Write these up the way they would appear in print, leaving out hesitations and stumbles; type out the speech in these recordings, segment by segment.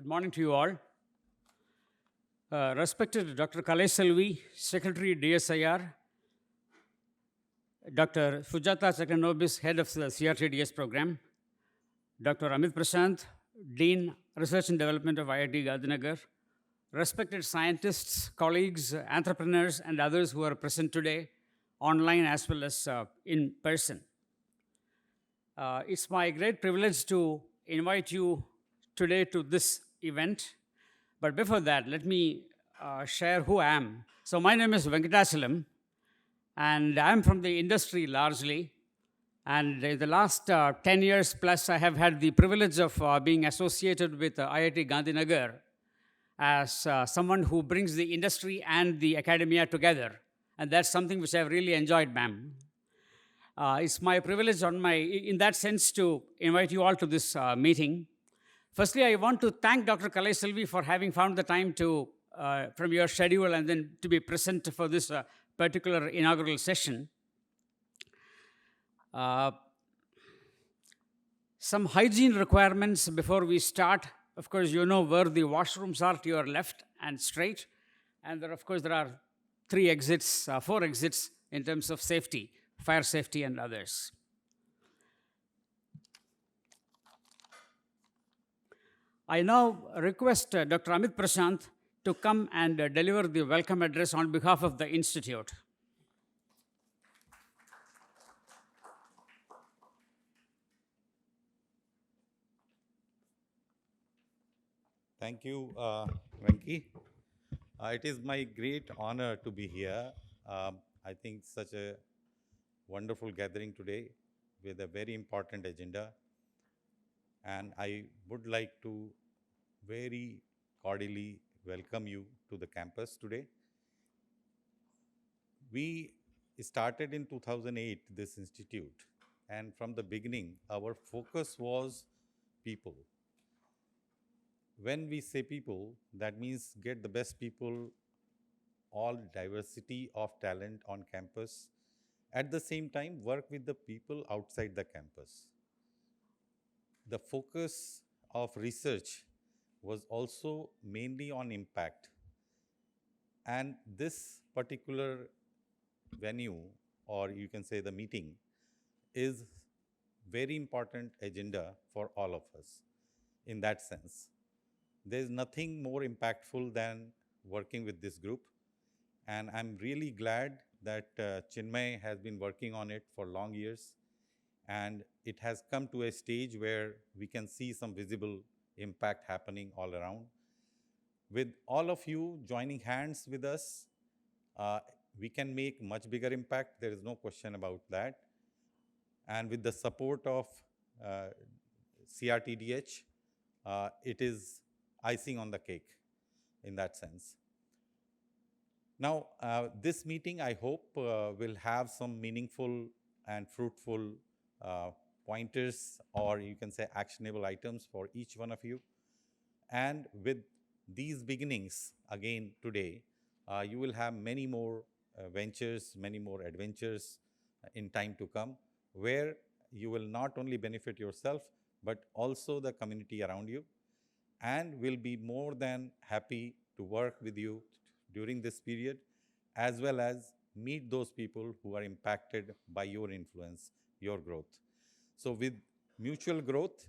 morning to you all. Respected Dr. Kalaiselvi, Secretary DSIR, Dr. Sujata Chaklanobis, Head of the CRTDH program, Dr. Amit Prashant, Dean, Research and Development of IIT Gandhinagar, respected scientists, colleagues, entrepreneurs, and others who are present today, online as well as in person. It's my great privilege to invite you today to this event. But before that, let me share who I am. So my name is Venkatachalam, and I'm from the industry largely. And in the last 10 years plus, I have had the privilege of being associated with IIT Gandhinagar as someone who brings the industry and the academia together. And that's something which I've really enjoyed, ma'am. It's my privilege in that sense to invite you all to this meeting. Firstly, I want to thank Dr. Kalaiselvi for having found the time to, from your schedule and then to be present for this particular inaugural session. Some hygiene requirements before we start. Of course, you know where the washrooms are to your left and straight. And there, of course, there are 4 exits in terms of safety, fire safety and others. I now request Dr. Amit Prashant to come and deliver the welcome address on behalf of the Institute. Thank you, Venki. It is my great honor to be here. I think such a wonderful gathering today with a very important agenda. And I would like to very cordially welcome you to the campus today. We started in 2008, this institute. And from the beginning, our focus was people. When we say people, that means get the best people, all diversity of talent on campus. At the same time, work with the people outside the campus. The focus of research was also mainly on impact. And this particular venue, or you can say the meeting, is very important agenda for all of us in that sense. There's nothing more impactful than working with this group. And I'm really glad that Chinmay has been working on it for long years. And it has come to a stage where we can see some visible impact happening all around. With all of you joining hands with us, we can make much bigger impact. There is no question about that. And with the support of CRTDH, it is icing on the cake in that sense. Now, this meeting, I hope, will have some meaningful and fruitful pointers, or you can say actionable items for each one of you. And with these beginnings, again today, you will have many more ventures, many more adventures in time to come, where you will not only benefit yourself, but also the community around you, and will be more than happy to work with you during this period, as well as meet those people who are impacted by your influence, your growth. So with mutual growth,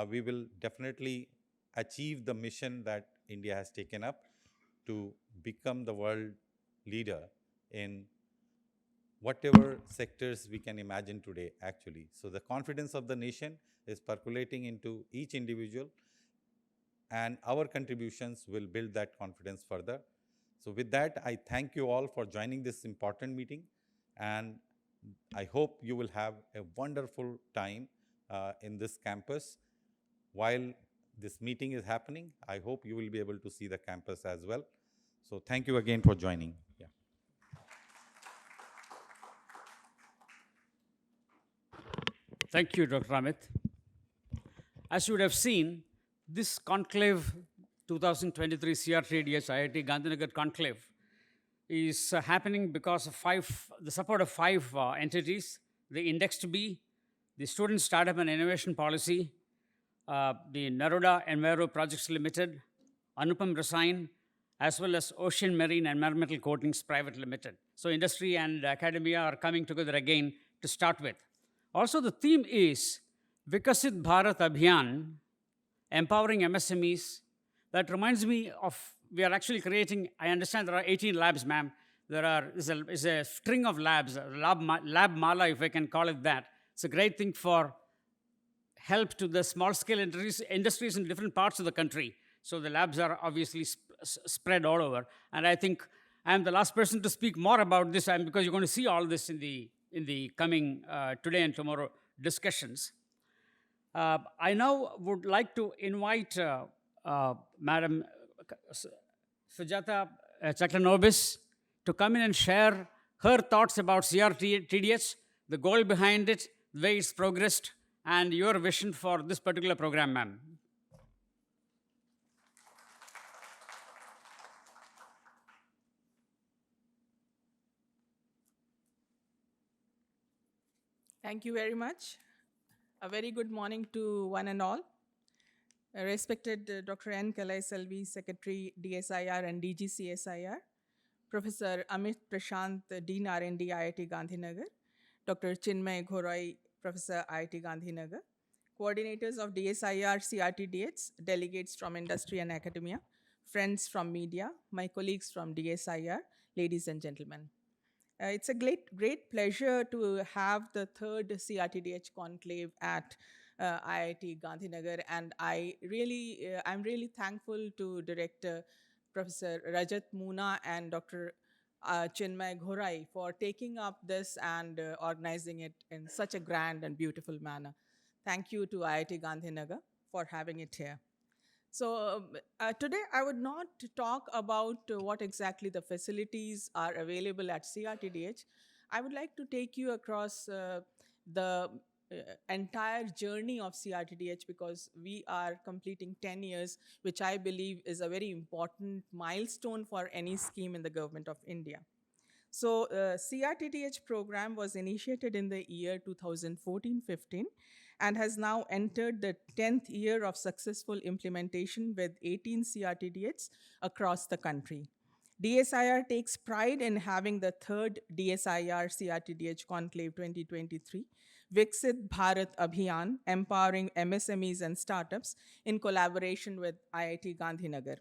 we will definitely achieve the mission that India has taken up to become the world leader in whatever sectors we can imagine today, actually. So the confidence of the nation is percolating into each individual, and our contributions will build that confidence further. So with that, I thank you all for joining this important meeting, and I hope you will have a wonderful time in this campus. While this meeting is happening, I hope you will be able to see the campus as well. So thank you again for joining. Yeah. Thank you, Dr. Amit. As you would have seen, this Conclave 2023 CRTDH IIT Gandhinagar Conclave is happening because of the support of 5 entities: the Index B, the Student Startup and Innovation Policy, the Naroda Enviro Projects Limited, Anupam Rasayan, as well as Ocean Marine and Environmental Coatings Private Limited. So industry and academia are coming together again to start with. Also, the theme is Vikasit Bharat Abhiyan, empowering MSMEs. That reminds me of, we are actually creating, I understand there are 18 labs, ma'am. Is a string of labs, lab mala, if I can call it that. It's a great thing for help to the small scale industries in different parts of the country. So the labs are obviously spread all over. And I think I'm the last person to speak more about this, because you're going to see all this in the coming today and tomorrow discussions. I now would like to invite Madam Sujata Chaklanobis to come in and share her thoughts about CRTDH, the goal behind it, the way it's progressed, and your vision for this particular program, ma'am. Thank you very much. A very good morning to one and all. Respected Dr. N. Kalaiselvi, Secretary, DSIR and DG CSIR, Professor Amit Prashant, Dean R&D, IIT Gandhinagar, Dr. Chinmay Ghorai, Professor, IIT Gandhinagar, coordinators of DSIR, CRTDH, delegates from industry and academia, friends from media, my colleagues from DSIR, ladies and gentlemen. It's a great pleasure to have the third CRTDH conclave at IIT Gandhinagar, and I'm really thankful to Director Professor Rajat Moona and Dr. Chinmay Ghorai for taking up this and organizing it in such a grand and beautiful manner. Thank you to IIT Gandhinagar for having it here. So today I would not talk about what exactly the facilities are available at CRTDH. I would like to take you across the entire journey of CRTDH, because we are completing 10 years, which I believe is a very important milestone for any scheme in the Government of India. So CRTDH program was initiated in the year 2014-15 and has now entered the 10th year of successful implementation with 18 CRTDHs across the country. DSIR takes pride in having the third DSIR CRTDH Conclave 2023, Viksit Bharat Abhiyan, empowering MSMEs and startups in collaboration with IIT Gandhinagar.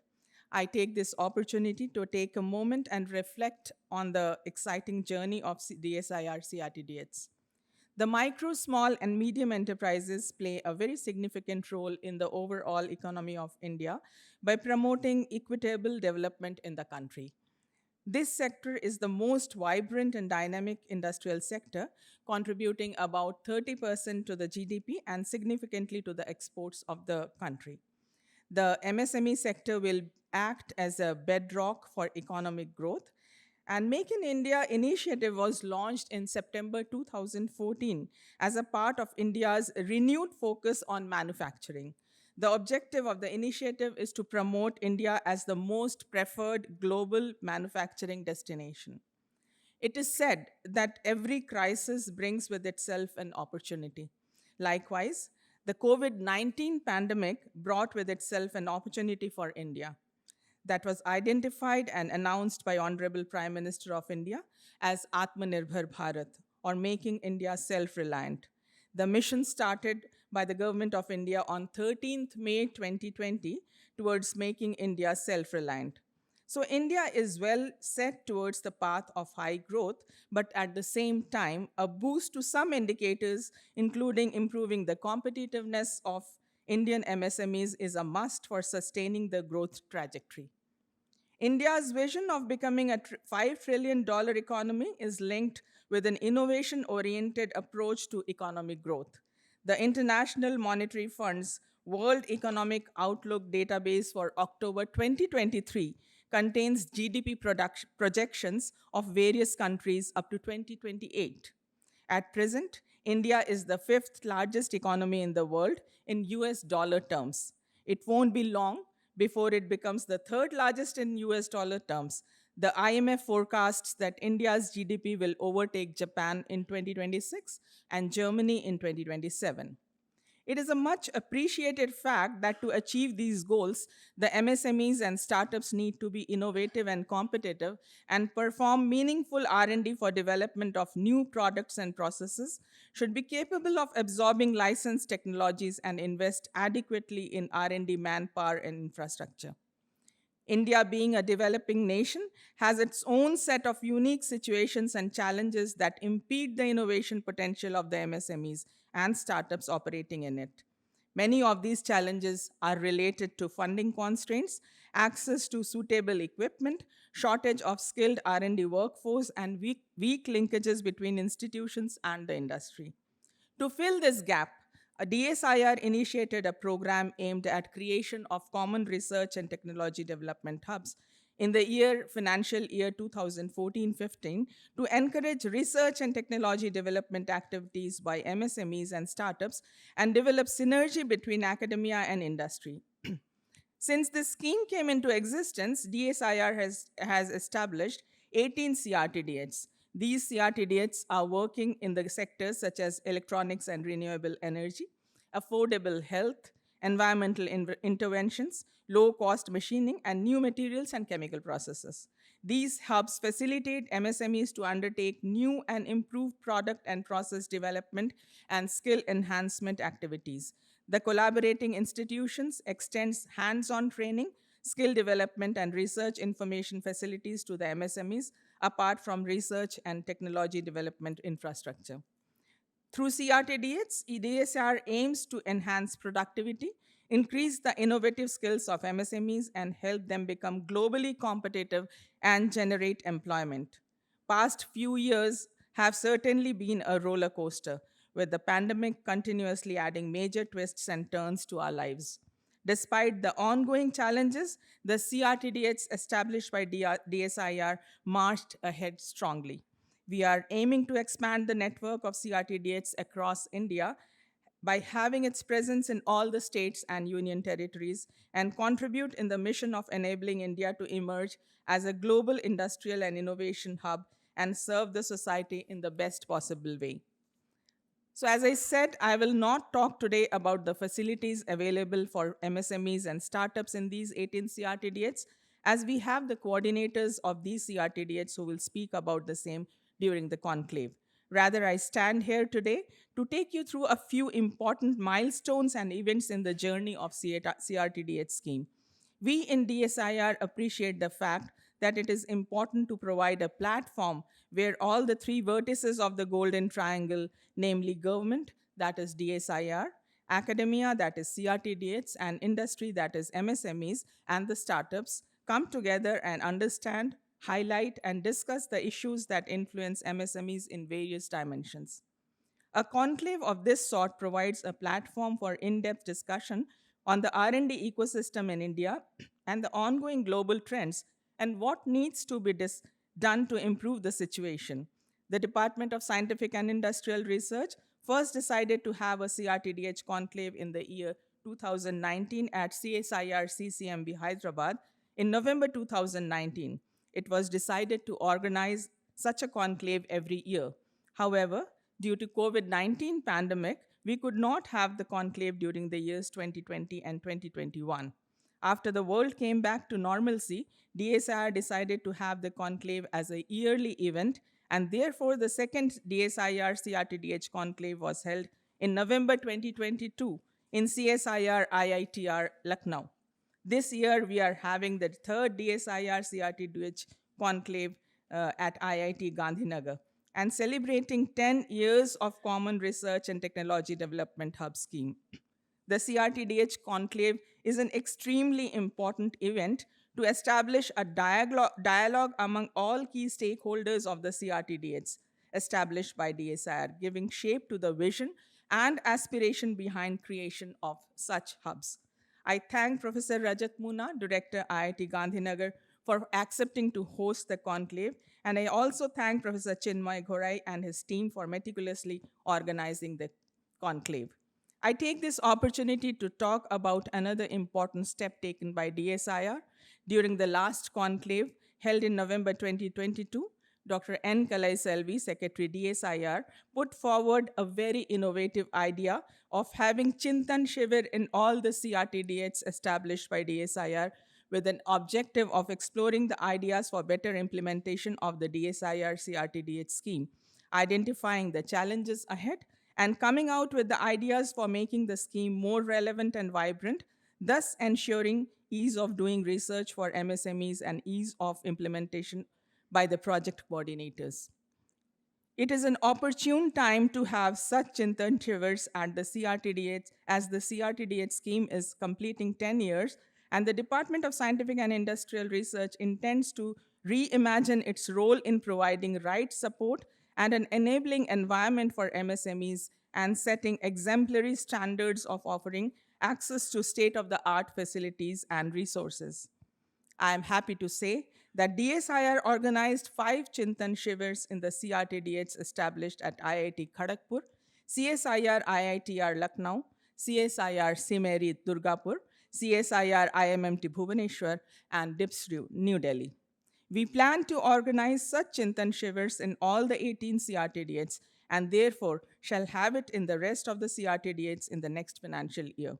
I take this opportunity to take a moment and reflect on the exciting journey of DSIR CRTDHs. The micro, small, and medium enterprises play a very significant role in the overall economy of India by promoting equitable development in the country. This sector is the most vibrant and dynamic industrial sector, contributing about 30% to the GDP and significantly to the exports of the country. The MSME sector will act as a bedrock for economic growth, and Make in India initiative was launched in September 2014 as a part of India's renewed focus on manufacturing. The objective of the initiative is to promote India as the most preferred global manufacturing destination. It is said that every crisis brings with itself an opportunity. Likewise, the COVID-19 pandemic brought with itself an opportunity for India that was identified and announced by Honorable Prime Minister of India as Atmanirbhar Bharat, or making India self-reliant. The mission started by the Government of India on 13th May 2020 towards making India self-reliant. So India is well set towards the path of high growth, but at the same time, a boost to some indicators, including improving the competitiveness of Indian MSMEs, is a must for sustaining the growth trajectory. India's vision of becoming a $5 trillion economy is linked with an innovation-oriented approach to economic growth. The International Monetary Fund's World Economic Outlook database for October 2023 contains GDP projections of various countries up to 2028. At present, India is the 5th largest economy in the world in US dollar terms. It won't be long before it becomes the 3rd largest in US dollar terms. The IMF forecasts that India's GDP will overtake Japan in 2026 and Germany in 2027. It is a much appreciated fact that to achieve these goals, the MSMEs and startups need to be innovative and competitive and perform meaningful R&D for development of new products and processes, should be capable of absorbing licensed technologies and invest adequately in R&D manpower and infrastructure. India, being a developing nation, has its own set of unique situations and challenges that impede the innovation potential of the MSMEs and startups operating in it. Many of these challenges are related to funding constraints, access to suitable equipment, shortage of skilled R&D workforce, and weak linkages between institutions and the industry. To fill this gap, a DSIR initiated a program aimed at creation of common research and technology development hubs in the financial year 2014-15 to encourage research and technology development activities by MSMEs and startups and develop synergy between academia and industry. Since this scheme came into existence, DSIR has established 18 CRTDHs. These CRTDHs are working in the sectors such as electronics and renewable energy, affordable health, environmental interventions, low-cost machining, and new materials and chemical processes. These hubs facilitate MSMEs to undertake new and improved product and process development and skill enhancement activities. The collaborating institutions extends hands-on training, skill development, and research information facilities to the MSMEs, apart from research and technology development infrastructure. Through CRTDH, DSIR aims to enhance productivity, increase the innovative skills of MSMEs, and help them become globally competitive and generate employment. Past few years have certainly been a roller coaster, with the pandemic continuously adding major twists and turns to our lives. Despite the ongoing challenges, the CRTDH established by DSIR marched ahead strongly. We are aiming to expand the network of CRTDHs across India by having its presence in all the states and union territories and contribute in the mission of enabling India to emerge as a global industrial and innovation hub and serve the society in the best possible way. So as I said, I will not talk today about the facilities available for MSMEs and startups in these 18 CRTDHs, as we have the coordinators of these CRTDHs who will speak about the same during the conclave. Rather, I stand here today to take you through a few important milestones and events in the journey of CRTDH scheme. We in DSIR appreciate the fact that it is important to provide a platform where all the three vertices of the golden triangle, namely government, that is DSIR, academia, that is CRTDH, and industry, that is MSMEs, and the startups, come together and understand, highlight, and discuss the issues that influence MSMEs in various dimensions. A conclave of this sort provides a platform for in-depth discussion on the R&D ecosystem in India and the ongoing global trends and what needs to be done to improve the situation. The Department of Scientific and Industrial Research first decided to have a CRTDH conclave in the year 2019 at CSIR CCMB Hyderabad. In November 2019, it was decided to organize such a conclave every year. However, due to COVID-19 pandemic, we could not have the conclave during the years 2020 and 2021. After the world came back to normalcy, DSIR decided to have the conclave as a yearly event, and therefore the second DSIR CRTDH conclave was held in November 2022 in CSIR IITR Lucknow. This year, we are having the third DSIR CRTDH conclave at IIT Gandhinagar and celebrating 10 years of Common Research and Technology Development Hub scheme. The CRTDH conclave is an extremely important event to establish a dialogue among all key stakeholders of the CRTDH established by DSIR, giving shape to the vision and aspiration behind creation of such hubs. I thank Professor Rajat Muna, Director IIT Gandhinagar, for accepting to host the conclave, and I also thank Professor Chinmay Ghorai and his team for meticulously organizing the conclave. I take this opportunity to talk about another important step taken by DSIR during the last conclave held in November 2022. Dr. N. Kalaiselvi, Secretary DSIR, put forward a very innovative idea of having Chintan Shivir in all the CRTDHs established by DSIR with an objective of exploring the ideas for better implementation of the DSIR CRTDH scheme, identifying the challenges ahead, and coming out with the ideas for making the scheme more relevant and vibrant, thus ensuring ease of doing research for MSMEs and ease of implementation by the project coordinators. It is an opportune time to have such Chintan Shivers at the CRTDH as the CRTDH scheme is completing 10 years and the Department of Scientific and Industrial Research intends to reimagine its role in providing right support and an enabling environment for MSMEs and setting exemplary standards of offering access to state-of-the-art facilities and resources. I am happy to say that DSIR organized 5 Chintan Shivers in the CRTDH established at IIT Kharagpur, CSIR IITR Lucknow, CSIR Simeri Durgapur, CSIR IMMT Bhubaneswar, and DIPSRU New Delhi. We plan to organize such Chintan Shivers in all the 18 CRTDHs and therefore shall have it in the rest of the CRTDHs in the next financial year.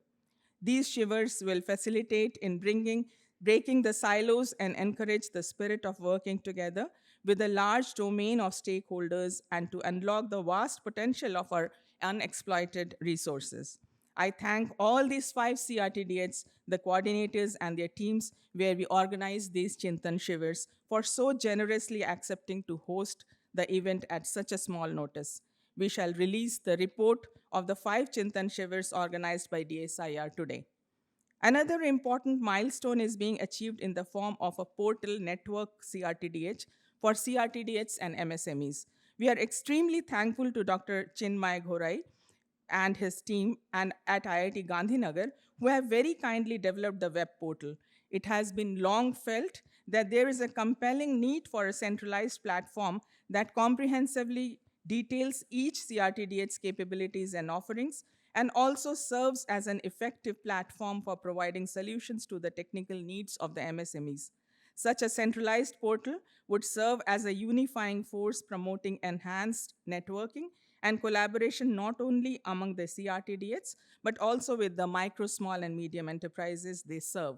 These shivers will facilitate in breaking the silos and encourage the spirit of working together with a large domain of stakeholders and to unlock the vast potential of our unexploited resources. I thank all these 5 CRTDHs, the coordinators and their teams where we organize these Chintan Shivers for so generously accepting to host the event at such a small notice. We shall release the report of the 5 Chintan Shivers organized by DSIR today. Another important milestone is being achieved in the form of a portal network CRTDH for CRTDHs and MSMEs. We are extremely thankful to Dr. Chinmay Ghorai and his team and at IIT Gandhinagar who have very kindly developed the web portal. It has been long felt that there is a compelling need for a centralized platform that comprehensively details each CRTDH's capabilities and offerings, and also serves as an effective platform for providing solutions to the technical needs of the MSMEs. Such a centralized portal would serve as a unifying force promoting enhanced networking and collaboration not only among the CRTDHs, but also with the micro, small, and medium enterprises they serve.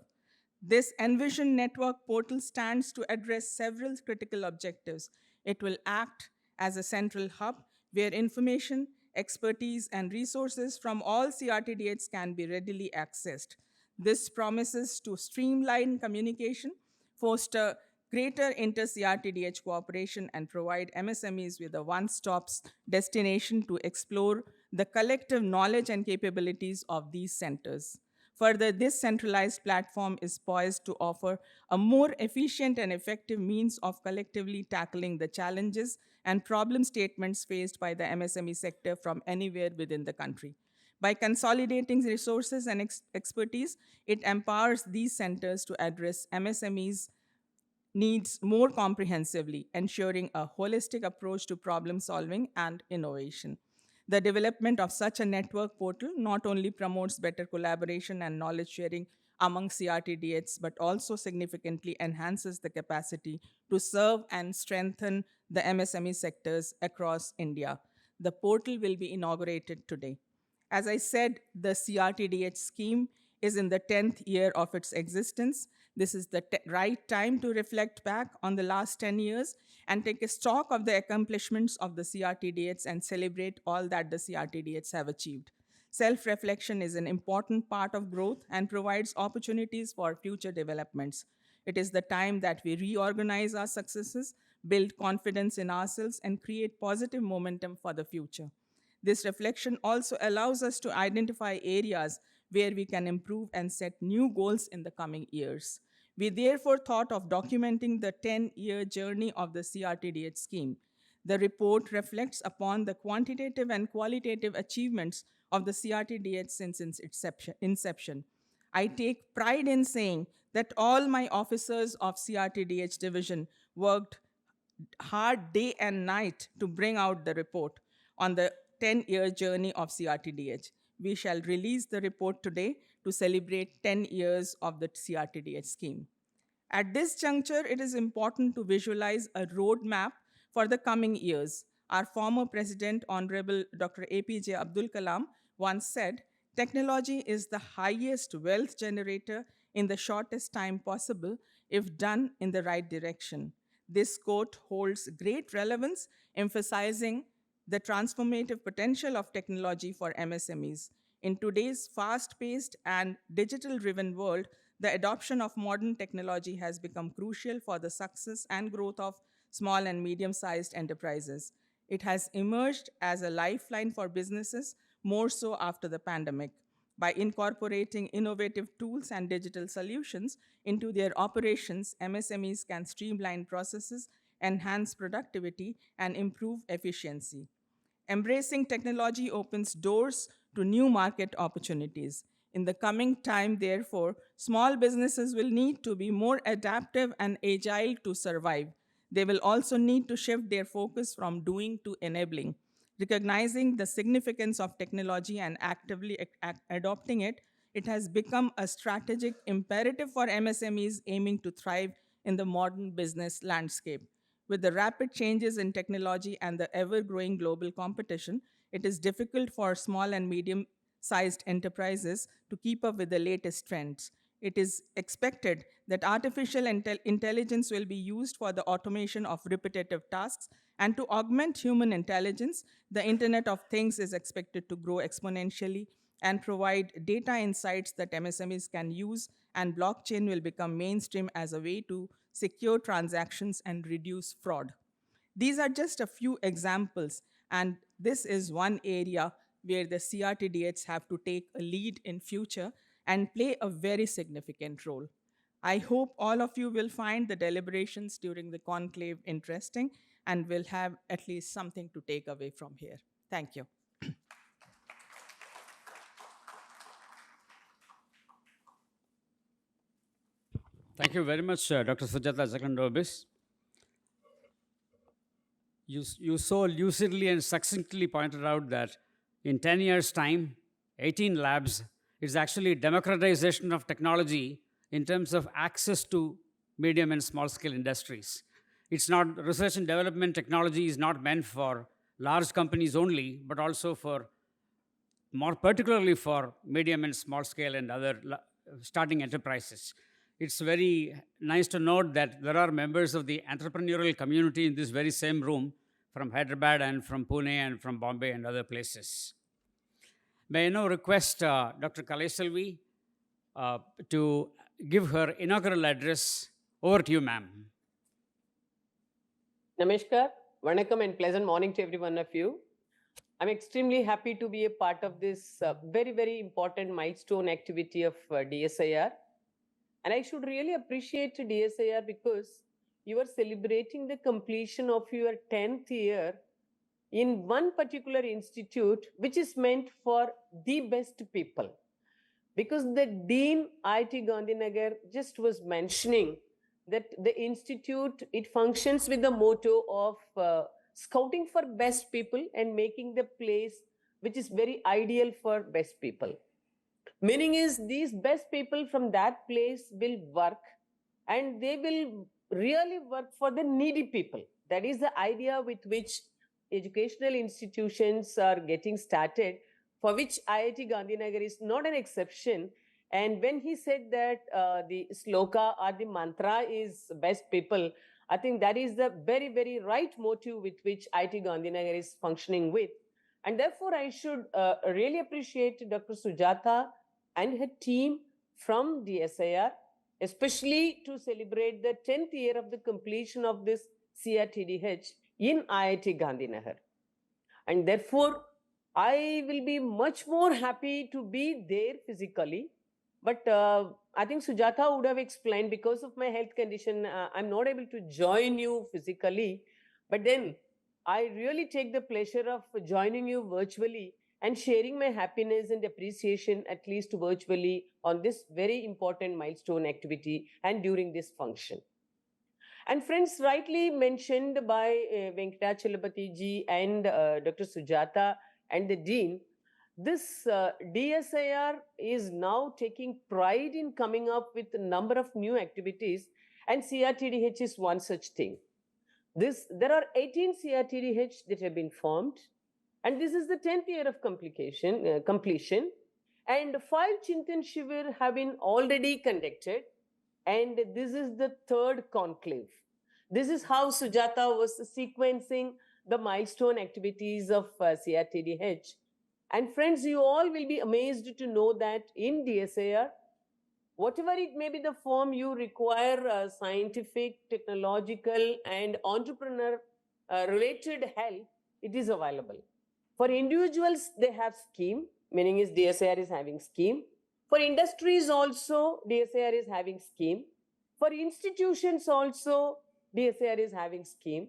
This envisioned network portal stands to address several critical objectives. It will act as a central hub where information, expertise, and resources from all CRTDHs can be readily accessed. This promises to streamline communication, foster greater inter-CRTDH cooperation, and provide MSMEs with a one-stop destination to explore the collective knowledge and capabilities of these centers. Further, this centralized platform is poised to offer a more efficient and effective means of collectively tackling the challenges and problem statements faced by the MSME sector from anywhere within the country. By consolidating resources and expertise, it empowers these centers to address MSMEs' needs more comprehensively, ensuring a holistic approach to problem solving and innovation. The development of such a network portal not only promotes better collaboration and knowledge sharing among CRTDHs, but also significantly enhances the capacity to serve and strengthen the MSME sectors across India. The portal will be inaugurated today. As I said, the CRTDH scheme is in the 10th year of its existence. This is the right time to reflect back on the last 10 years and take a stock of the accomplishments of the CRTDHs and celebrate all that the CRTDHs have achieved. Self-reflection is an important part of growth and provides opportunities for future developments. It is the time that we reorganize our successes, build confidence in ourselves, and create positive momentum for the future. This reflection also allows us to identify areas where we can improve and set new goals in the coming years. We therefore thought of documenting the 10-year journey of the CRTDH scheme. The report reflects upon the quantitative and qualitative achievements of the CRTDH since its inception. I take pride in saying that all my officers of CRTDH division worked hard day and night to bring out the report on the 10-year journey of CRTDH. We shall release the report today to celebrate 10 years of the CRTDH scheme. At this juncture, it is important to visualize a roadmap for the coming years. Our former President, Honorable Dr. APJ Abdul Kalam, once said, "Technology is the highest wealth generator in the shortest time possible if done in the right direction." This quote holds great relevance, emphasizing the transformative potential of technology for MSMEs. In today's fast-paced and digital-driven world, the adoption of modern technology has become crucial for the success and growth of small and medium-sized enterprises. It has emerged as a lifeline for businesses, more so after the pandemic. By incorporating innovative tools and digital solutions into their operations, MSMEs can streamline processes, enhance productivity, and improve efficiency. Embracing technology opens doors to new market opportunities. In the coming time, therefore, small businesses will need to be more adaptive and agile to survive. They will also need to shift their focus from doing to enabling. Recognizing the significance of technology and actively adopting it, it has become a strategic imperative for MSMEs aiming to thrive in the modern business landscape. With the rapid changes in technology and the ever-growing global competition, it is difficult for small and medium-sized enterprises to keep up with the latest trends. It is expected that artificial intelligence will be used for the automation of repetitive tasks, and to augment human intelligence, the Internet of Things is expected to grow exponentially and provide data insights that MSMEs can use, and blockchain will become mainstream as a way to secure transactions and reduce fraud. These are just a few examples, and this is one area where the CRTDH have to take a lead in future and play a very significant role. I hope all of you will find the deliberations during the conclave interesting and will have at least something to take away from here. Thank you. Thank you very much, Dr. Sujata Chaklanobis. You so lucidly and succinctly pointed out that in 10 years' time, 18 labs is actually democratization of technology in terms of access to medium and small scale industries. It's not research and development technology is not meant for large companies only, but also for more particularly for medium and small scale and other starting enterprises. It's very nice to note that there are members of the entrepreneurial community in this very same room from Hyderabad and from Pune and from Bombay and other places. May I now request Dr. Kalaiselvi to give her inaugural address. Over to you, ma'am. Namaskar, Vanakkam, and pleasant morning to every one of you. I'm extremely happy to be a part of this very, very important milestone activity of DSIR. And I should really appreciate DSIR because you are celebrating the completion of your 10th year in one particular institute, which is meant for the best people. Because the Dean IIT Gandhinagar just was mentioning that the institute, it functions with the motto of scouting for best people and making the place which is very ideal for best people. Meaning is these best people from that place will work and they will really work for the needy people. That is the idea with which educational institutions are getting started, for which IIT Gandhinagar is not an exception. And when he said that the sloka or the mantra is best people, I think that is the very, very right motive with which IIT Gandhinagar is functioning with. And therefore, I should really appreciate Dr. Sujata and her team from DSIR, especially to celebrate the 10th year of the completion of this CRTDH in IIT Gandhinagar. And therefore, I will be much more happy to be there physically. But I think Sujata would have explained, because of my health condition, I'm not able to join you physically. But then I really take the pleasure of joining you virtually and sharing my happiness and appreciation, at least virtually, on this very important milestone activity and during this function. And friends, rightly mentioned by Venkatachalapati ji and Dr. Sujata and the Dean, this DSIR is now taking pride in coming up with a number of new activities, and CRTDH is one such thing. There are 18 CRTDH that have been formed, and this is the 10th year of completion. And 5 Chintan Shivir have been already conducted, and this is the 3rd conclave. This is how Sujata was sequencing the milestone activities of CRTDH. And friends, you all will be amazed to know that in DSIR, whatever it may be the form you require scientific, technological, and entrepreneur related help, it is available. For individuals, they have scheme, meaning is DSIR is having scheme. For industries also, DSIR is having scheme. For institutions also, DSIR is having scheme.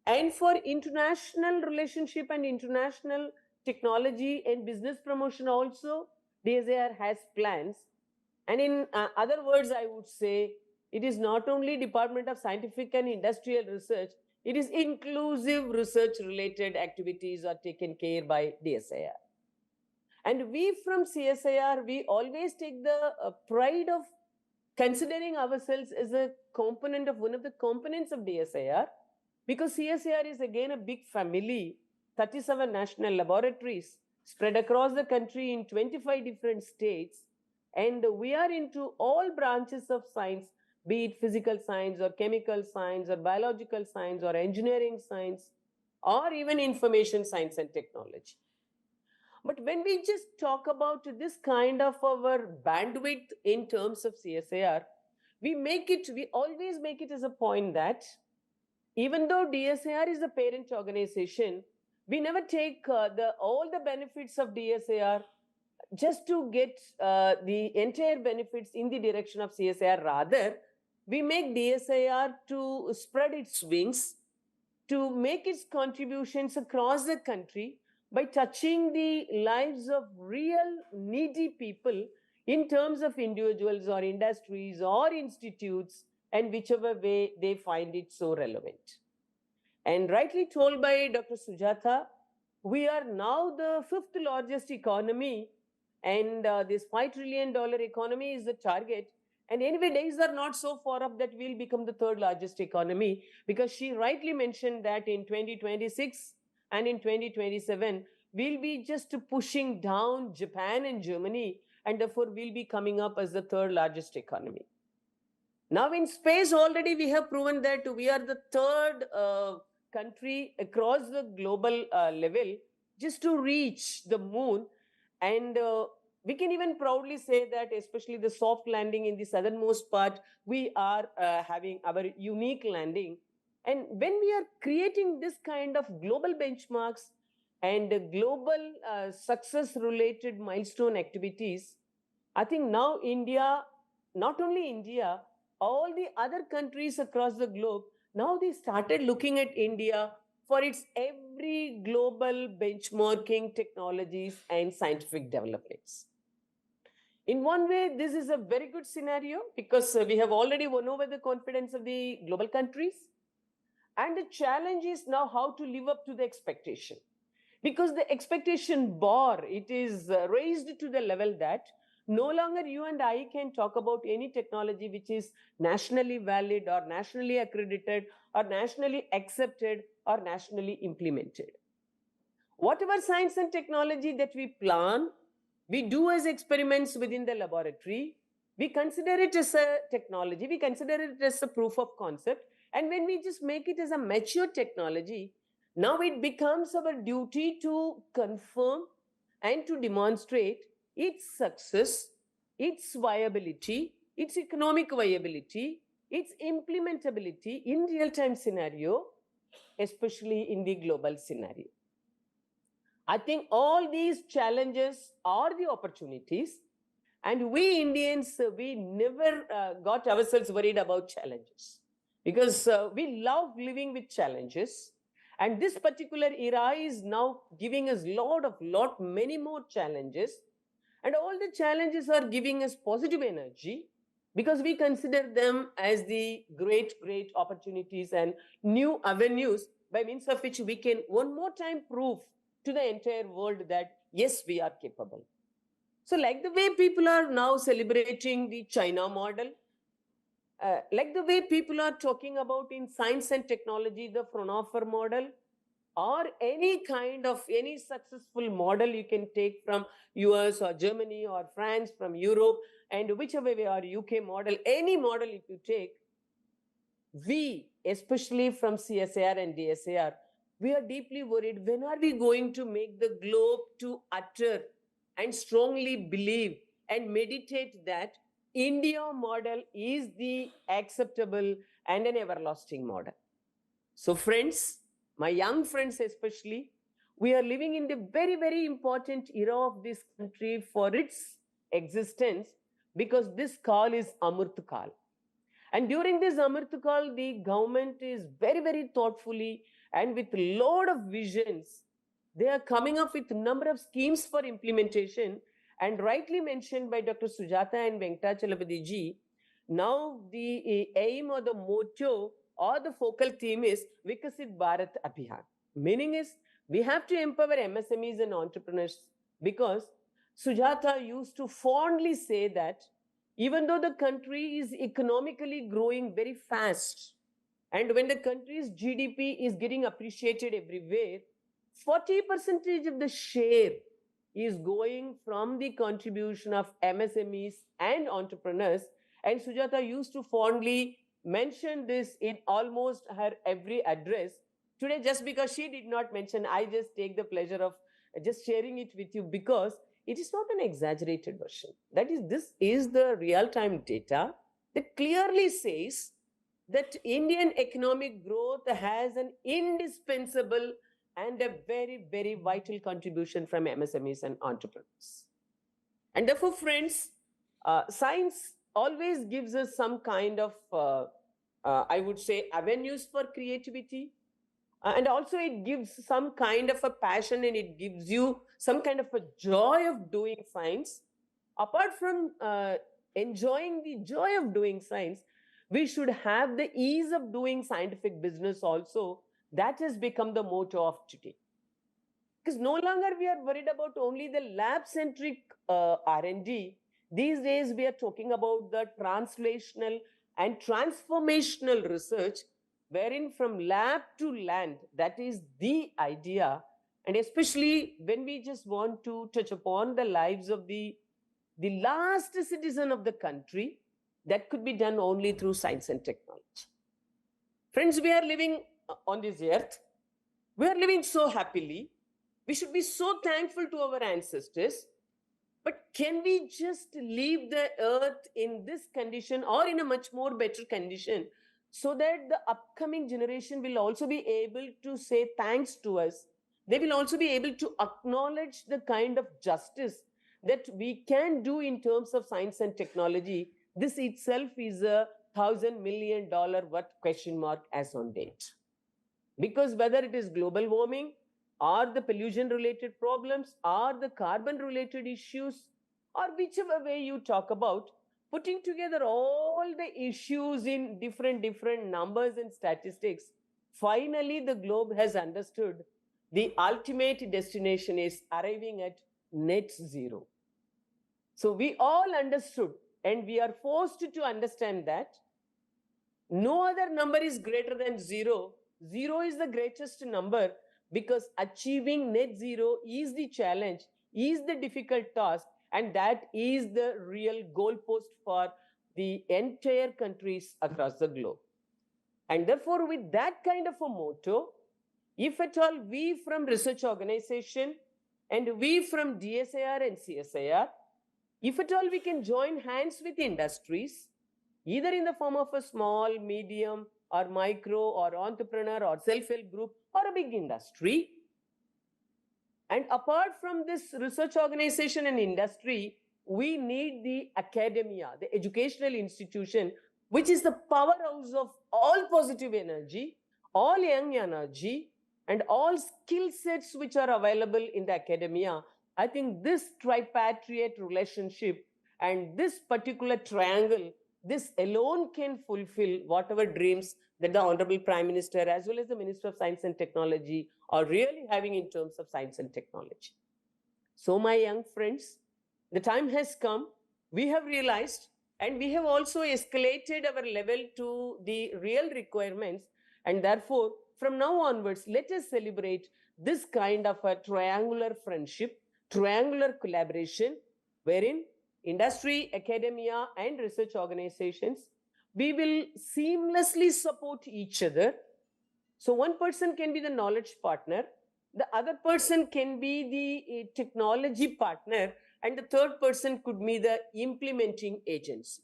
And for international relationship and international technology and business promotion also, DSIR has plans. And in other words, I would say, it is not only Department of Scientific and Industrial Research, it is inclusive research related activities are taken care by DSIR. And we from CSIR, we always take the pride of considering ourselves as a component of one of the components of DSIR, because CSIR is again a big family, 37 national laboratories spread across the country in 25 different states. And we are into all branches of science, be it physical science or chemical science or biological science or engineering science or even information science and technology. But when we just talk about this kind of our bandwidth in terms of CSIR, we always make it as a point that even though DSIR is the parent organization, we never take all the benefits of DSIR just to get the entire benefits in the direction of CSIR. Rather, we make DSIR to spread its wings, to make its contributions across the country by touching the lives of real needy people in terms of individuals or industries or institutes, and whichever way they find it so relevant. And rightly told by Dr. Sujata, we are now the 5th largest economy, and this $5 trillion economy is the target. And anyway, days are not so far off that we'll become the 3rd largest economy, because she rightly mentioned that in 2026 and in 2027, we'll be just pushing down Japan and Germany, and therefore we'll be coming up as the 3rd largest economy. Now in space, already we have proven that we are the 3rd country across the global level just to reach the moon. And we can even proudly say that, especially the soft landing in the southernmost part, we are having our unique landing. And when we are creating this kind of global benchmarks and global success-related milestone activities, I think now India, not only India, all the other countries across the globe, now they started looking at India for its every global benchmarking technologies and scientific developments. In one way, this is a very good scenario, because we have already won over the confidence of the global countries. And the challenge is now how to live up to the expectation. Because the expectation bar, it is raised to the level that no longer you and I can talk about any technology which is nationally valid or nationally accredited or nationally accepted or nationally implemented. Whatever science and technology that we plan, we do as experiments within the laboratory, we consider it as a technology, we consider it as a proof of concept. And when we just make it as a mature technology, now it becomes our duty to confirm and to demonstrate its success, its viability, its economic viability, its implementability in real-time scenario, especially in the global scenario. I think all these challenges are the opportunities, and we Indians, we never got ourselves worried about challenges, because we love living with challenges. And this particular era is now giving us many more challenges. And all the challenges are giving us positive energy, because we consider them as the great opportunities and new avenues by means of which we can one more time prove to the entire world that yes, we are capable. So like the way people are now celebrating the China model, like the way people are talking about in science and technology, the Fraunhofer model, or any kind of any successful model you can take from US or Germany or France, from Europe, and whichever way, or UK model, any model if you take, we, especially from CSIR and DSIR, we are deeply worried, when are we going to make the globe to utter and strongly believe and meditate that India model is the acceptable and an everlasting model. So friends, my young friends especially, we are living in the very, very important era of this country for its existence, because this call is Amrit Kal. And during this Amrit Kal, the government is very, very thoughtfully and with a lot of visions, they are coming up with a number of schemes for implementation. And rightly mentioned by Dr. Sujata and Venkatachalapati ji, now the aim or the motto or the focal theme is Vikasit Bharat Abhiyan. Meaning is, we have to empower MSMEs and entrepreneurs, because Sujata used to fondly say that even though the country is economically growing very fast, and when the country's GDP is getting appreciated everywhere, 40% of the share is going from the contribution of MSMEs and entrepreneurs. And Sujata used to fondly mention this in almost her every address. Today, just because she did not mention, I just take the pleasure of just sharing it with you, because it is not an exaggerated version. That is, this is the real-time data that clearly says that Indian economic growth has an indispensable and a very, very vital contribution from MSMEs and entrepreneurs. And therefore, friends, science always gives us some kind of, I would say, avenues for creativity. And also it gives some kind of a passion, and it gives you some kind of a joy of doing science. Apart from enjoying the joy of doing science, we should have the ease of doing scientific business also. That has become the motto of today. Because no longer we are worried about only the lab-centric R&D. These days we are talking about the translational and transformational research, wherein from lab to land, that is the idea. And especially when we just want to touch upon the lives of the last citizen of the country, that could be done only through science and technology. Friends, we are living on this earth. We are living so happily. We should be so thankful to our ancestors. But can we just leave the earth in this condition or in a much more better condition, so that the upcoming generation will also be able to say thanks to us? They will also be able to acknowledge the kind of justice that we can do in terms of science and technology. This itself is a $1,000 million worth question mark as on date. Because whether it is global warming, or the pollution related problems, or the carbon related issues, or whichever way you talk about, putting together all the issues in different numbers and statistics, finally the globe has understood the ultimate destination is arriving at net zero. So we all understood, and we are forced to understand that no other number is greater than zero. Zero is the greatest number, because achieving net zero is the challenge, is the difficult task, and that is the real goalpost for the entire countries across the globe. And therefore, with that kind of a motto, if at all we from research organization and we from DSIR and CSIR, if at all we can join hands with industries, either in the form of a small, medium, or micro, or entrepreneur, or self-help group, or a big industry. And apart from this research organization and industry, we need the academia, the educational institution, which is the powerhouse of all positive energy, all young energy, and all skill sets which are available in the academia. I think this tripatriate relationship and this particular triangle, this alone can fulfill whatever dreams that the Honorable Prime Minister as well as the Minister of Science and Technology are really having in terms of science and technology. So my young friends, the time has come. We have realized, And we have also escalated our level to the real requirements. And therefore, from now onwards, let us celebrate this kind of a triangular friendship, triangular collaboration, wherein industry, academia, and research organizations, we will seamlessly support each other. So one person can be the knowledge partner, the other person can be the technology partner, and the third person could be the implementing agency.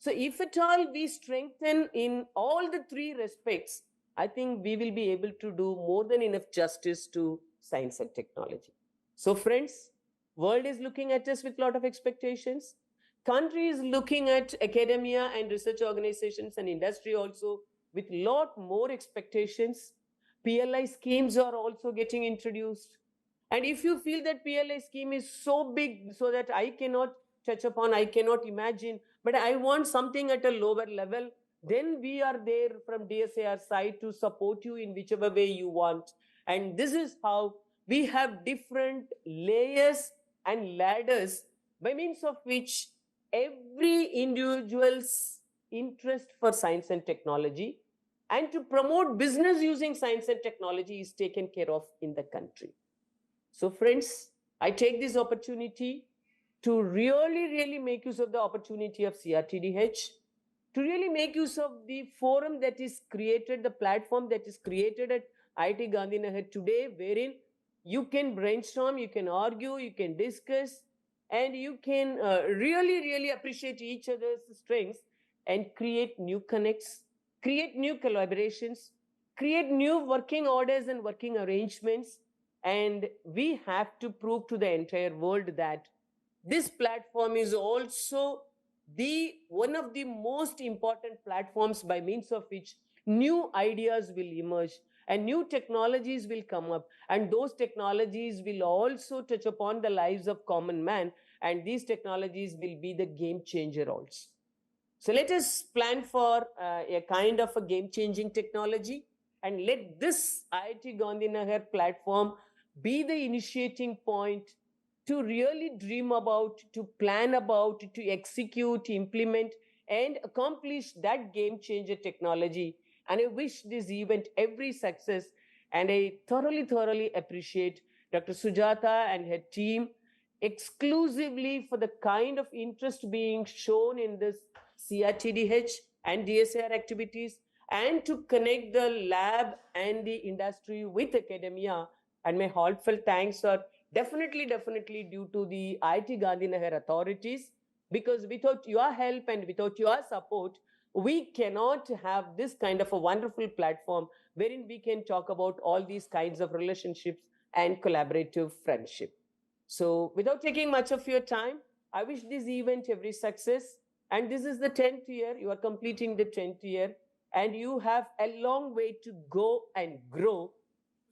So if at all we strengthen in all the three respects, I think we will be able to do more than enough justice to science and technology. So friends, world is looking at us with a lot of expectations. Country is looking at academia and research organizations and industry also with lot more expectations. PLI schemes are also getting introduced. And if you feel that PLI scheme is so big so that I cannot touch upon, I cannot imagine, but I want something at a lower level, then we are there from DSIR side to support you in whichever way you want. And this is how we have different layers and ladders by means of which every individual's interest for science and technology and to promote business using science and technology is taken care of in the country. So friends, I take this opportunity to really make use of the opportunity of CRTDH, to really make use of the forum that is created, the platform that is created at IIT Gandhinagar today, wherein you can brainstorm, you can argue, you can discuss, and you can really appreciate each other's strengths and create new connects, create new collaborations, create new working orders and working arrangements. And we have to prove to the entire world that this platform is also the one of the most important platforms by means of which new ideas will emerge and new technologies will come up, and those technologies will also touch upon the lives of common man, and these technologies will be the game changer also. So let us plan for a kind of a game-changing technology, and let this IIT Gandhinagar platform be the initiating point to really dream about, to plan about, to execute, implement, and accomplish that game-changer technology. And I wish this event every success, and I thoroughly appreciate Dr. Sujata and her team exclusively for the kind of interest being shown in this CRTDH and DSIR activities, and to connect the lab and the industry with academia. And my heartfelt thanks are definitely due to the IIT Gandhinagar authorities, because without your help and without your support, we cannot have this kind of a wonderful platform wherein we can talk about all these kinds of relationships and collaborative friendship. So without taking much of your time, I wish this event every success. And this is the 10th year, you are completing the 10th year, and you have a long way to go and grow.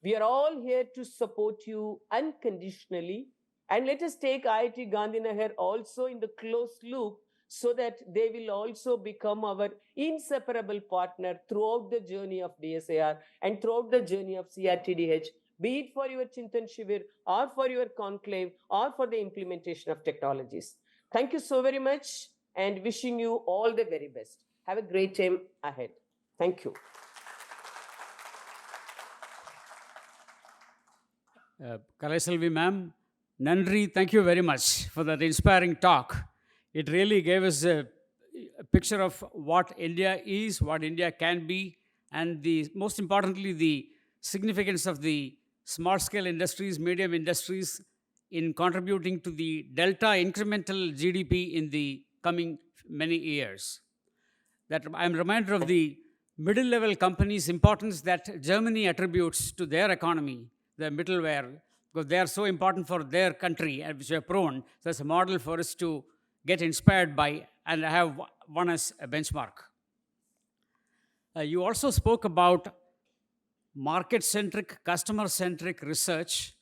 We are all here to support you unconditionally. And let us take IIT Gandhinagar also in the close loop, so that they will also become our inseparable partner throughout the journey of DSIR and throughout the journey of CRTDH, be it for your Chintan Shivir or for your conclave or for the implementation of technologies. Thank you so very much, and wishing you all the very best. Have a great time ahead. Thank you. Kalaiselvi ma'am, Nandri, thank you very much for that inspiring talk. It really gave us a picture of what India is, what India can be, and most importantly, the significance of the small-scale industries, medium industries in contributing to the delta incremental GDP in the coming many years. That I'm reminded of the middle-level companies' importance that Germany attributes to their economy, the middleware, because they are so important for their country, which we are prone. So it's a model for us to get inspired by and have one as a benchmark. You also spoke about market-centric, customer-centric research,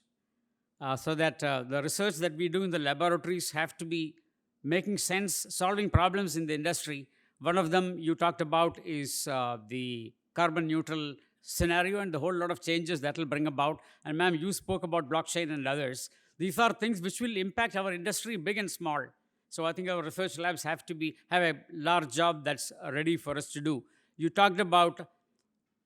so that the research that we do in the laboratories have to be making sense, solving problems in the industry. One of them you talked about is the carbon neutral scenario and the whole lot of changes that will bring about. And ma'am, you spoke about blockchain and others. These are things which will impact our industry, big and small. So I think our research labs have a large job that's ready for us to do. You talked about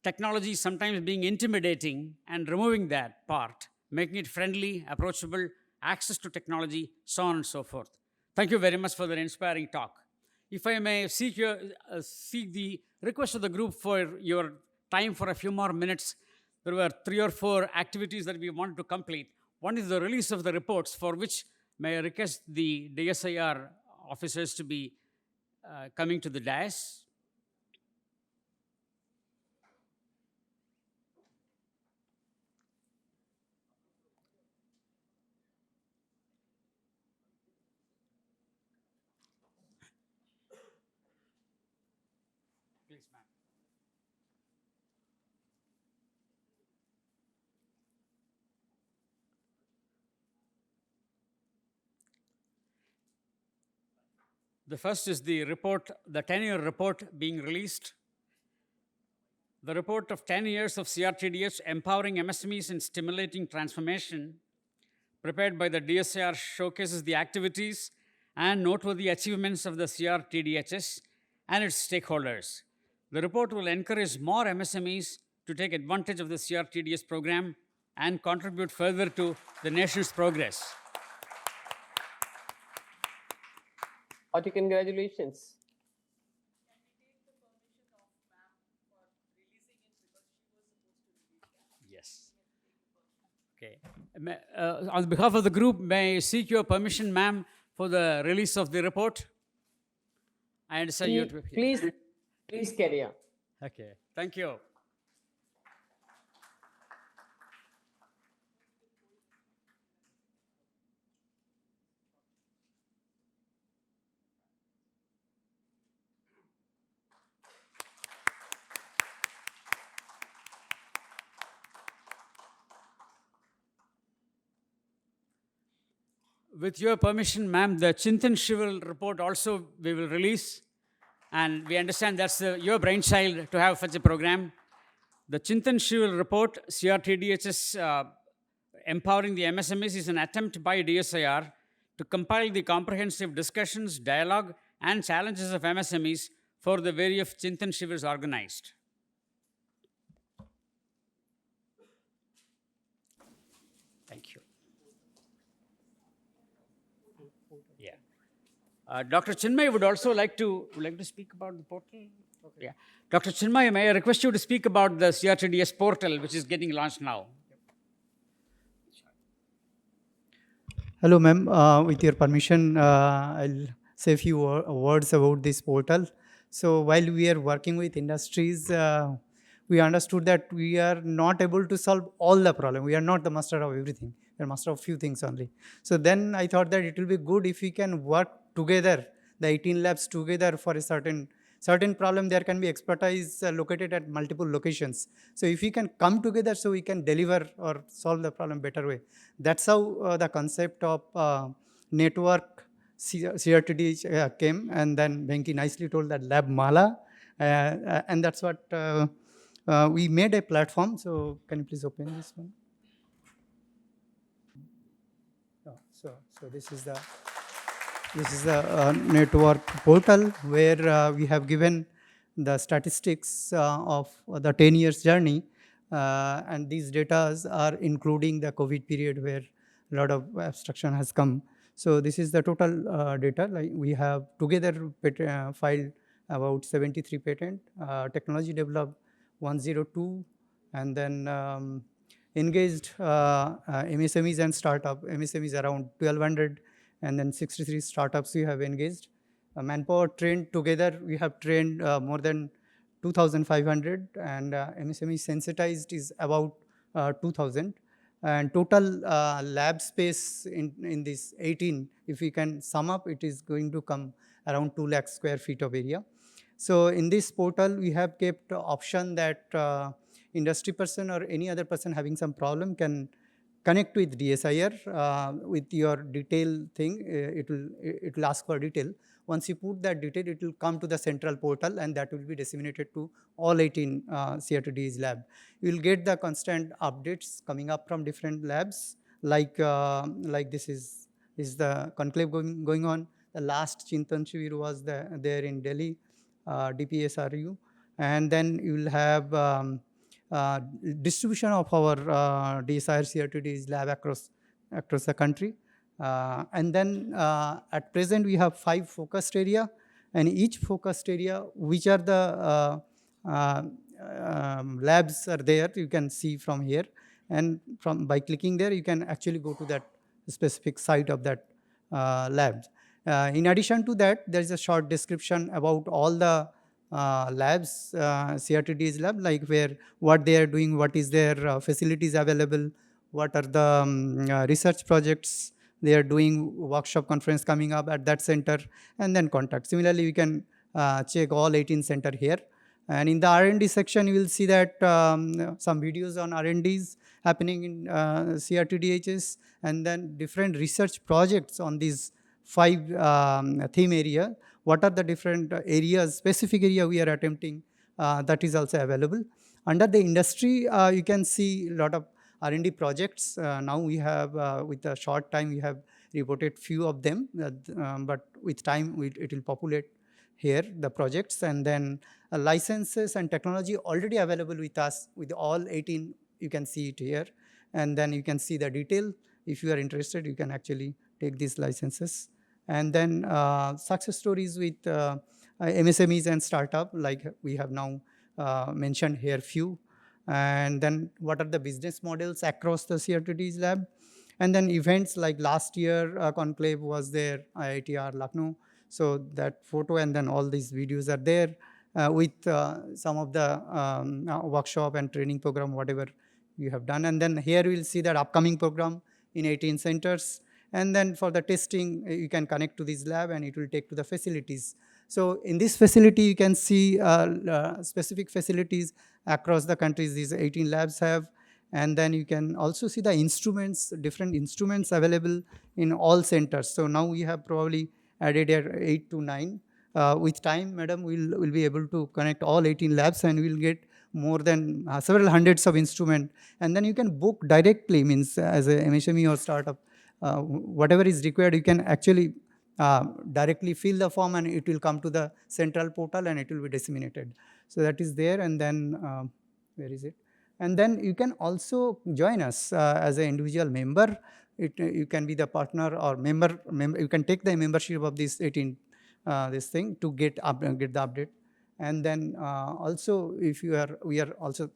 technology sometimes being intimidating and removing that part, making it friendly, approachable, access to technology, so on and so forth. Thank you very much for that inspiring talk. If I may seek the request of the group for your time for a few more minutes, there were 3 or 4 activities that we wanted to complete. One is the release of the reports, for which may I request the DSIR officers to be coming to the dais. Please, ma'am. The first is the report, the 10-year report being released. The report of 10 years of CRTDH empowering MSMEs and stimulating transformation, prepared by the DSIR, showcases the activities and noteworthy achievements of the CRTDHs and its stakeholders. The report will encourage more MSMEs to take advantage of the CRTDH program and contribute further to the nation's progress. Hearty congratulations. Yes. Okay. On behalf of the group, may I seek your permission, ma'am, for the release of the report? I understand you. Please carry on. Okay. Thank you. With your permission, ma'am, the Chintan Shival report also we will release. And we understand that's your brainchild to have such a program. The Chintan Shival report, CRTDH's empowering the MSMEs, is an attempt by DSIR to compile the comprehensive discussions, dialogue, and challenges of MSMEs for the various Chintan Shivals organized. Thank you. Yeah. Dr. Chinmay would also like to speak about the portal. Okay. Yeah. Dr. Chinmay, may I request you to speak about the CRTDS portal, which is getting launched now? Hello, ma'am. With your permission, I'll say a few words about this portal. So while we are working with industries, we understood that we are not able to solve all the problem. We are not the master of everything. We are master of few things only. So then I thought that it will be good if we can work together, the 18 labs together for a certain problem. There can be expertise located at multiple locations. So if we can come together, so we can deliver or solve the problem better way. That's how the concept of network CRTDH came, and then Venki nicely told that Lab Mala, and that's what we made a platform. So can you please open this one? So this is the network portal where we have given the statistics of the 10 years journey, and these data are including the COVID period where a lot of obstruction has come. So this is the total data. Like we have together filed about 73 patent, technology developed 102, and then engaged MSMEs and startup. MSMEs around 1200, and then 63 startups we have engaged. Manpower trained together, we have trained more than 2,500, and MSME sensitized is about 2,000. And total lab space in this 18, if we can sum up, it is going to come around 2 lakh square feet of area. So in this portal, we have kept option that industry person or any other person having some problem can connect with DSIR with your detail thing. It will ask for detail. Once you put that detail, it will come to the central portal, and that will be disseminated to all 18 CRTD's lab. You will get the constant updates coming up from different labs, like this is the conclave going on. The last Chintan Shivir was there in Delhi, DPSRU. And then you will have distribution of our DSIR CRTDH lab across the country. And then at present we have 5 focused area, and each focused area, which are the labs are there, you can see from here, and by clicking there you can actually go to that specific site of that lab. In addition to that, there is a short description about all the labs, CRTDH lab, like what they are doing, what is their facilities available, what are the research projects they are doing, workshop conference coming up at that center, and then contact. Similarly, you can check all 18 center here. And in the R&D section, you will see that some videos on R&Ds happening in CRTDHs, and then different research projects on these 5 theme area. What are the different areas, specific area we are attempting, that is also available. Under the industry, you can see a lot of R&D projects. Now we have, with a short time, we have reported few of them, but with time it will populate here, the projects. And then licenses and technology already available with us, with all 18, you can see it here. And then you can see the detail. If you are interested, you can actually take these licenses. And then success stories with MSMEs and startup, like we have now mentioned here few. And then what are the business models across the CRTDH lab. And then events like last year, Conclave was there, IITR Lucknow. So that photo and then all these videos are there with some of the workshop and training program, whatever you have done. And then here we will see that upcoming program in 18 centers. And then for the testing, you can connect to this lab and it will take to the facilities. So in this facility, you can see specific facilities across the countries these 18 labs have. And then you can also see the instruments, different instruments available in all centers. So now we have probably added 8 to 9. With time, madam, we'll be able to connect all 18 labs and we'll get more than several hundreds of instruments. And then you can book directly, means as a MSME or startup, whatever is required, you can actually directly fill the form and it will come to the central portal and it will be disseminated. So that is there. And then, where is it? And then you can also join us as an individual member. You can be the partner or member. You can take the membership of this 18, this thing to get the update. And then also, if you are, we are also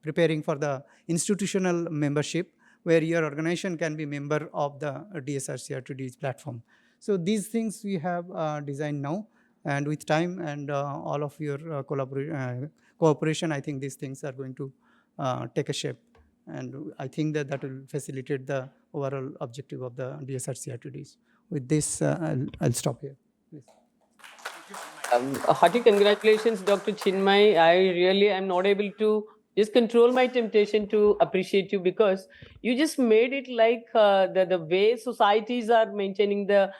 preparing for the institutional membership, where your organization can be member of the DSIR CRTDH platform. So these things we have designed now, and with time and all of your cooperation, I think these things are going to take a shape. And I think that will facilitate the overall objective of the DSIR CRTDH. With this, I'll stop here. Please. Hearty congratulations, Dr. Chinmay. I really am not able to just control my temptation to appreciate you, because you just made it like the way societies are maintaining the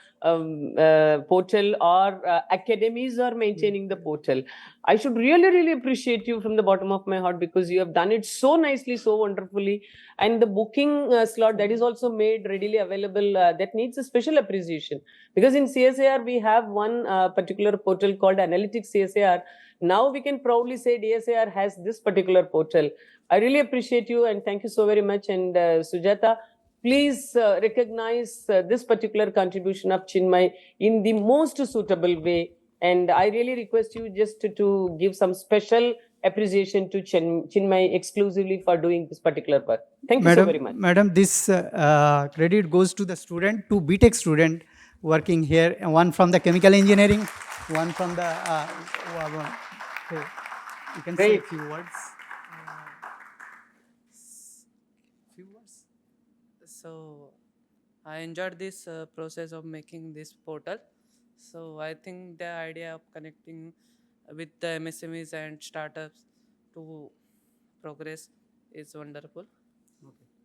portal, or academies are maintaining the portal. I should really appreciate you from the bottom of my heart, because you have done it so nicely, so wonderfully. And the booking slot that is also made readily available, that needs a special appreciation, because in CSIR we have one particular portal called Analytics CSIR. Now we can proudly say DSIR has this particular portal. I really appreciate you and thank you so very much. And Sujata, please recognize this particular contribution of Chinmay in the most suitable way. And I really request you just to give some special appreciation to Chinmay exclusively for doing this particular work. Thank you so very much. Madam, this credit goes to the student, to BTech student working here, one from the chemical engineering, one from the, you can say a few words. So I enjoyed this process of making this portal. So I think the idea of connecting with the MSMEs and startups to progress is wonderful.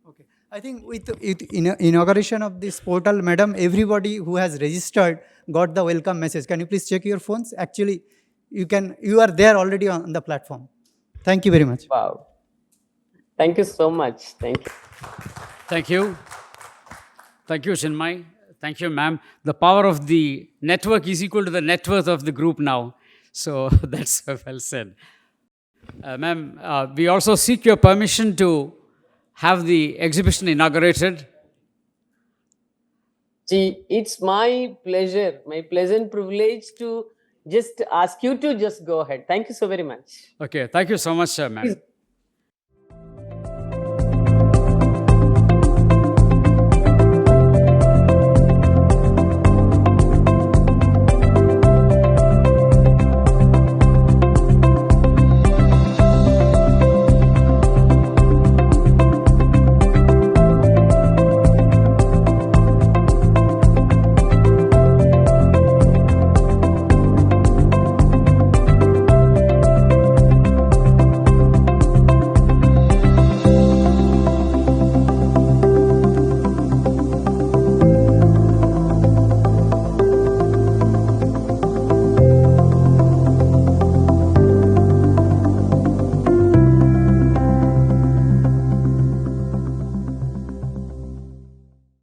Okay. I think with inauguration of this portal, madam, everybody who has registered got the welcome message. Can you please check your phones? Actually, you are there already on the platform. Thank you very much. Wow. Thank you so much. Thank you. Thank you. Thank you, Chinmay. Thank you, ma'am. The power of the network is equal to the net worth of the group now. So that's well said. Ma'am, we also seek your permission to have the exhibition inaugurated. Gee, it's my pleasure, my pleasant privilege to just ask you to just go ahead. Thank you so very much. Okay, thank you so much, ma'am. Please